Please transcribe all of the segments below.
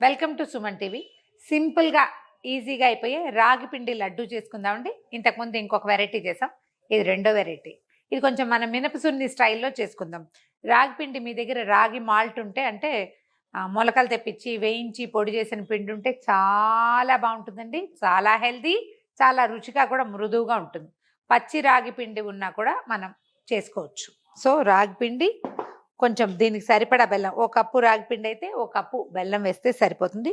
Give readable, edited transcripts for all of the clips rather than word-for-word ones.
Welcome to Suman TV. సింపుల్గా ఈజీగా అయిపోయే రాగి పిండి లడ్డు చేసుకుందామండి. ఇంతకుముందు ఇంకొక వెరైటీ చేసాం, ఇది రెండో వెరైటీ. ఇది కొంచెం మన మినపసున్ని స్టైల్లో చేసుకుందాం. రాగి పిండి మీ దగ్గర రాగి మాల్ట్ ఉంటే, అంటే మొలకలు తెప్పించి వేయించి పొడి చేసిన పిండి ఉంటే చాలా బాగుంటుందండి. చాలా హెల్తీ, చాలా రుచిగా కూడా మృదువుగా ఉంటుంది. పచ్చి రాగి పిండి ఉన్నా కూడా మనం చేసుకోవచ్చు. సో రాగి పిండి, కొంచెం దీనికి సరిపడా బెల్లం, ఓ కప్పు రాగి పిండి అయితే ఓ కప్పు బెల్లం వేస్తే సరిపోతుంది.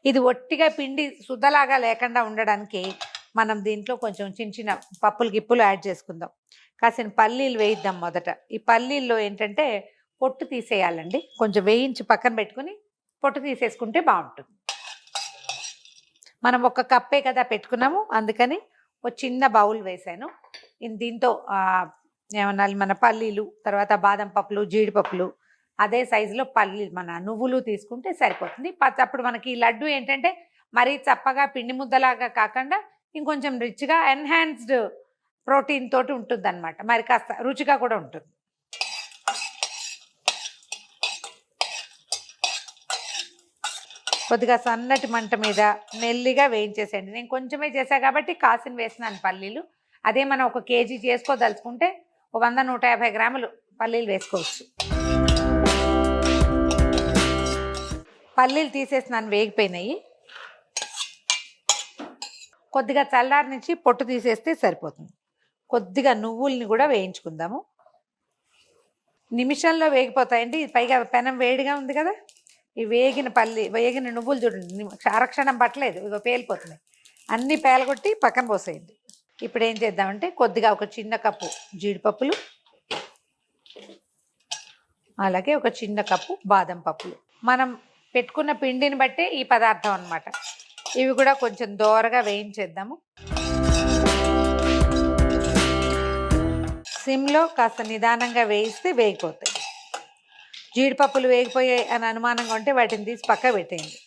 ఇది ఒట్టిగా పిండి శుద్ధలాగా లేకుండా ఉండడానికి మనం దీంట్లో కొంచెం చిన్న చిన్న పప్పులు గిప్పులు యాడ్ చేసుకుందాం. కాసిన పల్లీలు వేయిద్దాం. మొదట ఈ పల్లీల్లో ఏంటంటే పొట్టు తీసేయాలండి. కొంచెం వేయించి పక్కన పెట్టుకుని పొట్టు తీసేసుకుంటే బాగుంటుంది. మనం ఒక కప్పే కదా పెట్టుకున్నాము, అందుకని ఒక చిన్న బౌల్ వేసాను. దీంతో ఏమన్నా మన పల్లీలు, తర్వాత బాదం పప్పులు, జీడిపప్పులు, అదే సైజులో పల్లీలు, మన నువ్వులు తీసుకుంటే సరిపోతుంది. అప్పుడు మనకి ఈ లడ్డు ఏంటంటే మరీ చప్పగా పిండి ముద్దలాగా కాకుండా ఇంకొంచెం రిచ్గా ఎన్హాన్స్డ్ ప్రోటీన్ తోటి ఉంటుంది అనమాట. మరి కాస్త రుచిగా కూడా ఉంటుంది. కొద్దిగా సన్నటి మంట మీద మెల్లిగా వేయించేసేయండి. నేను కొంచెమే చేసా కాబట్టి కాసిన వేసినాను పల్లీలు. అదే మనం ఒక కేజీ చేసుకోదలుచుకుంటే 100-150 గ్రాములు పల్లీలు వేసుకోవచ్చు. పల్లీలు తీసేసినాను, వేగిపోయినాయి. కొద్దిగా చల్లారి నుంచి పొట్టు తీసేస్తే సరిపోతుంది. కొద్దిగా నువ్వుల్ని కూడా వేయించుకుందాము. నిమిషంలో వేగిపోతాయండి. పైగా పెనం వేడిగా ఉంది కదా. ఈ వేగిన నువ్వులు చూడండి, అరక్షణం పట్టలేదు, ఇక పేలిపోతున్నాయి. అన్నీ పేలగొట్టి పక్కన పోసేయండి. ఇప్పుడు ఏం చేద్దామంటే కొద్దిగా ఒక చిన్న కప్పు జీడిపప్పులు, అలాగే ఒక చిన్న కప్పు బాదం పప్పులు, మనం పెట్టుకున్న పిండిని బట్టే ఈ పదార్థం అన్నమాట. ఇవి కూడా కొంచెం దోరగా వేయించేద్దాము. సిమ్లో కాస్త నిదానంగా వేయిస్తే వేగిపోతాయి. జీడిపప్పులు వేగిపోయాయి అని అనుమానంగా ఉంటే వాటిని తీసి పక్క పెట్టేయండి.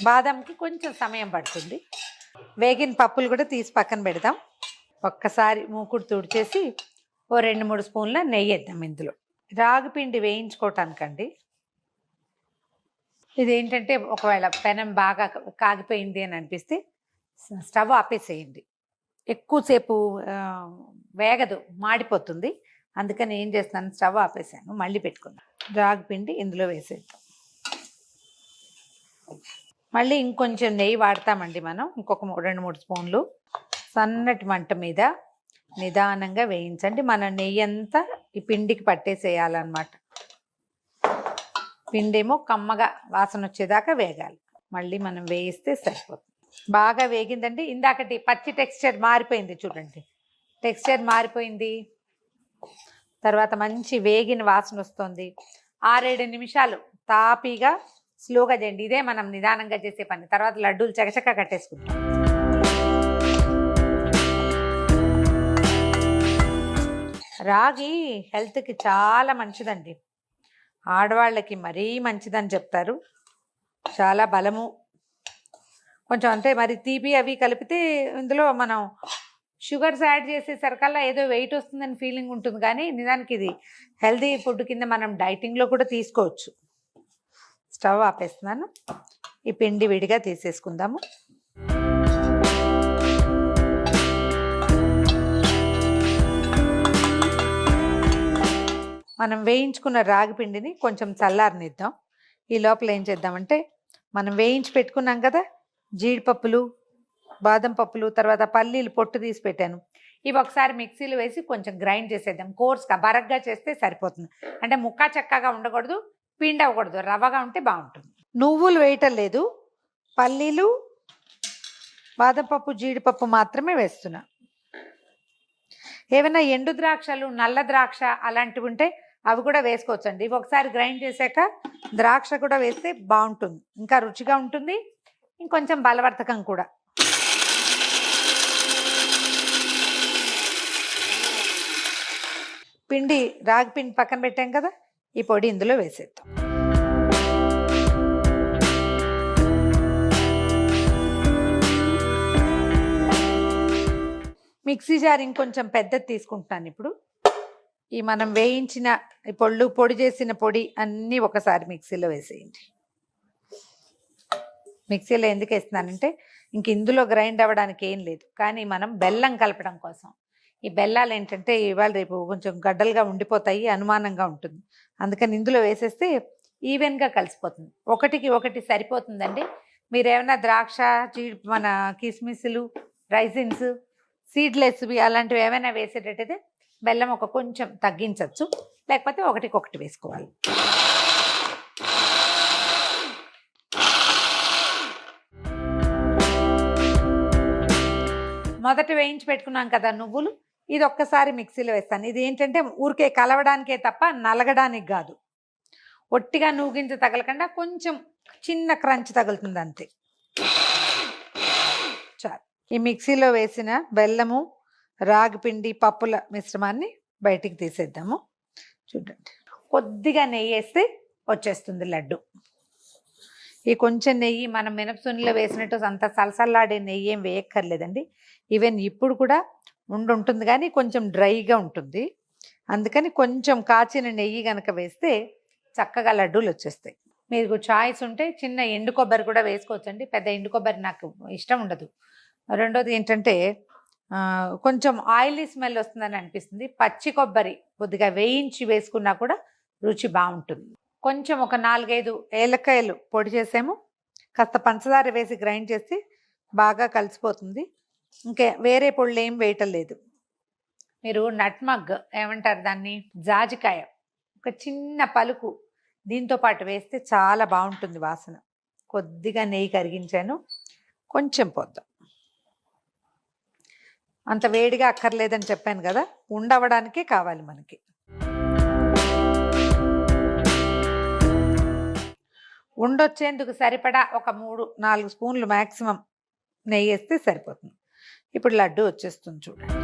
బాదంకి కొంచెం సమయం పడుతుంది. వేగిన పప్పులు కూడా తీసి పక్కన పెడదాం. ఒక్కసారి మూకుడు తుడిచేసి ఓ 2-3 స్పూన్ల నెయ్యి వేద్దాం ఇందులో. రాగి పిండి వేయించుకోవటానికండి. ఇదేంటంటే ఒకవేళ పెనం బాగా కాగిపోయింది అని అనిపిస్తే స్టవ్ ఆపేసేయండి. ఎక్కువసేపు వేగదు, మాడిపోతుంది. అందుకని ఏం చేస్తాను, స్టవ్ ఆపేసాను, మళ్ళీ పెట్టుకుందాం. రాగి పిండి ఇందులో వేసేద్దాం. మళ్ళీ ఇంకొంచెం నెయ్యి వాడతామండి మనం, ఇంకొక 2-3 స్పూన్లు. సన్నటి మంట మీద నిదానంగా వేయించండి. మన నెయ్యి అంతా ఈ పిండికి పట్టేసేయాలన్నమాట. పిండేమో కమ్మగా వాసన వచ్చేదాకా వేగాలి. మళ్ళీ మనం వేయిస్తే సరిపోతుంది. బాగా వేగిందండి. ఇందాకటి పచ్చి టెక్స్చర్ మారిపోయింది చూడండి, టెక్స్చర్ మారిపోయింది. తర్వాత మంచి వేగిన వాసన వస్తుంది. 6-7 నిమిషాలు తాపీగా స్లోగా చేయండి. ఇదే మనం నిదానంగా చేసే పని. తర్వాత లడ్డూలు చకచక కట్టేసుకుంటాం. రాగి హెల్త్కి చాలా మంచిదండి. ఆడవాళ్ళకి మరీ మంచిదని చెప్తారు. చాలా బలము. కొంచెం అంటే మరి తీపి అవి కలిపితే ఇందులో మనం షుగర్స్ యాడ్ చేసేసరికల్లా ఏదో వెయిట్ వస్తుందని ఫీలింగ్ ఉంటుంది, కానీ నిజానికి ఇది హెల్తీ ఫుడ్ కింద మనం డైటింగ్లో కూడా తీసుకోవచ్చు. స్టవ్ ఆపేస్తున్నాను. ఈ పిండి విడిగా తీసేసుకుందాము. మనం వేయించుకున్న రాగి పిండిని కొంచెం చల్లారనిద్దాం. ఈ లోపల ఏం చేద్దామంటే మనం వేయించి పెట్టుకున్నాం కదా జీడిపప్పులు, బాదం పప్పులు, తర్వాత పల్లీలు పొట్టు తీసి పెట్టాను. ఇవి ఒకసారి మిక్సీలో వేసి కొంచెం గ్రైండ్ చేసేద్దాం. కోర్స్గా బరగ్గా చేస్తే సరిపోతుంది. అంటే ముక్కా చక్కగా ఉండకూడదు, పిండి అవ్వకూడదు, రవ్వగా ఉంటే బాగుంటుంది. నువ్వులు వేయటం లేదు, పల్లీలు, బాదం పప్పు, జీడిపప్పు మాత్రమే వేస్తున్నా. ఏమైనా ఎండు ద్రాక్షలు, నల్ల ద్రాక్ష అలాంటివి ఉంటే అవి కూడా వేసుకోవచ్చండి. ఇవి ఒకసారి గ్రైండ్ చేశాక ద్రాక్ష కూడా వేస్తే బాగుంటుంది, ఇంకా రుచిగా ఉంటుంది, ఇంకొంచెం బలవర్ధకం కూడా. రాగి పిండి పక్కన పెట్టాం కదా, ఈ పొడి ఇందులో వేసేద్దాం. మిక్సీ జార్ ఇంకొంచెం పెద్దది తీసుకుంటున్నాను ఇప్పుడు. ఈ మనం వేయించిన పొడి చేసిన పొడి అన్నీ ఒకసారి మిక్సీలో వేసేయండి. మిక్సీలో ఎందుకు వేస్తున్నానంటే ఇంక ఇందులో గ్రైండ్ అవ్వడానికి ఏం లేదు, కానీ మనం బెల్లం కలపడం కోసం. ఈ బెల్లాలు ఏంటంటే ఇవాళ రేపు కొంచెం గడ్డలుగా ఉండిపోతాయి, అనుమానంగా ఉంటుంది. అందుకని ఇందులో వేసేస్తే ఈవెన్గా కలిసిపోతుంది. ఒకటికి ఒకటి సరిపోతుందండి. మీరేమైనా ద్రాక్ష, మన కిస్మిస్లు, రైజిన్స్, సీడ్లెస్వి అలాంటివి ఏమైనా వేసేటట్టయితే బెల్లం కొంచెం తగ్గించవచ్చు, లేకపోతే ఒకటికొకటి వేసుకోవాలి. మొదట వేయించి పెట్టుకున్నాం కదా నువ్వులు, ఇది ఒక్కసారి మిక్సీలో వేస్తాను. ఇది ఏంటంటే ఊరికే కలవడానికే తప్ప నలగడానికి కాదు. ఒట్టిగా నువ్వు గింజ తగలకుండా కొంచెం చిన్న క్రంచ్ తగులుతుంది అంతే. చాలు. ఈ మిక్సీలో వేసిన బెల్లము, రాగిపిండి, పప్పుల మిశ్రమాన్ని బయటికి తీసేద్దాము. చూడండి, కొద్దిగా నెయ్యి వేస్తే వచ్చేస్తుంది లడ్డు. ఈ కొంచెం నెయ్యి మనం మినపసునిలో వేసినట్టు అంత సలసల్లాడే నెయ్యి ఏం వేయక్కర్లేదండి. ఈవెన్ ఇప్పుడు కూడా ఉంటుంది, కానీ కొంచెం డ్రైగా ఉంటుంది. అందుకని కొంచెం కాచిన నెయ్యి కనుక వేస్తే చక్కగా లడ్డూలు వచ్చేస్తాయి. మీకు చాయిస్ ఉంటే చిన్న ఎండు కొబ్బరి కూడా వేసుకోవచ్చండి. పెద్ద ఎండు కొబ్బరి నాకు ఇష్టం ఉండదు. రెండోది ఏంటంటే కొంచెం ఆయిలీ స్మెల్ వస్తుందని అనిపిస్తుంది. పచ్చి కొబ్బరి కొద్దిగా వేయించి వేసుకున్నా కూడా రుచి బాగుంటుంది. కొంచెం 4-5 ఏలక్కాయలు పొడి చేసాము, కాస్త పంచదార వేసి గ్రైండ్ చేస్తే బాగా కలిసిపోతుంది. ఇంకా వేరే పొడులు ఏం వేయటం లేదు. మీరు నట్మగ్ ఏమంటారు దాన్ని, జాజికాయ, ఒక చిన్న పలుకు దీంతో పాటు వేస్తే చాలా బాగుంటుంది వాసన. కొద్దిగా నెయ్యి కరిగించాను, కొంచెం పోద్దాం. అంత వేడిగా అక్కర్లేదని చెప్పాను కదా, ఉండవడానికే కావాలి మనకి. ఉండొచ్చేందుకు సరిపడా ఒక 3-4 స్పూన్లు మ్యాక్సిమం నెయ్యి వేస్తే సరిపోతుంది. ఇప్పుడు లడ్డు వచ్చేస్తుంది చూడండి.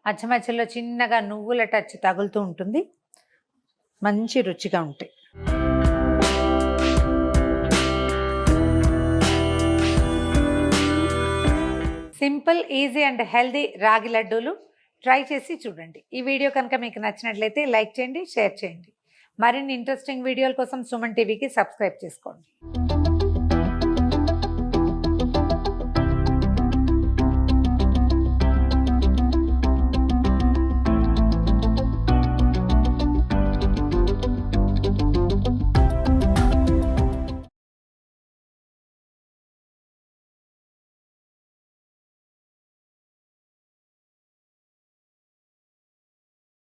మధ్య మధ్యలో చిన్నగా నువ్వుల టచ్ తగులుతూ ఉంటుంది, మంచి రుచిగా ఉంటాయి. సింపుల్, ఈజీ అండ్ హెల్దీ రాగి లడ్డూలు ట్రై చేసి చూడండి. ఈ వీడియో కనుక మీకు నచ్చినట్లయితే లైక్ చేయండి, షేర్ చేయండి. మరిన్ని ఇంట్రెస్టింగ్ వీడియోల కోసం సుమన్ టీవీకి సబ్స్క్రైబ్ చేసుకోండి.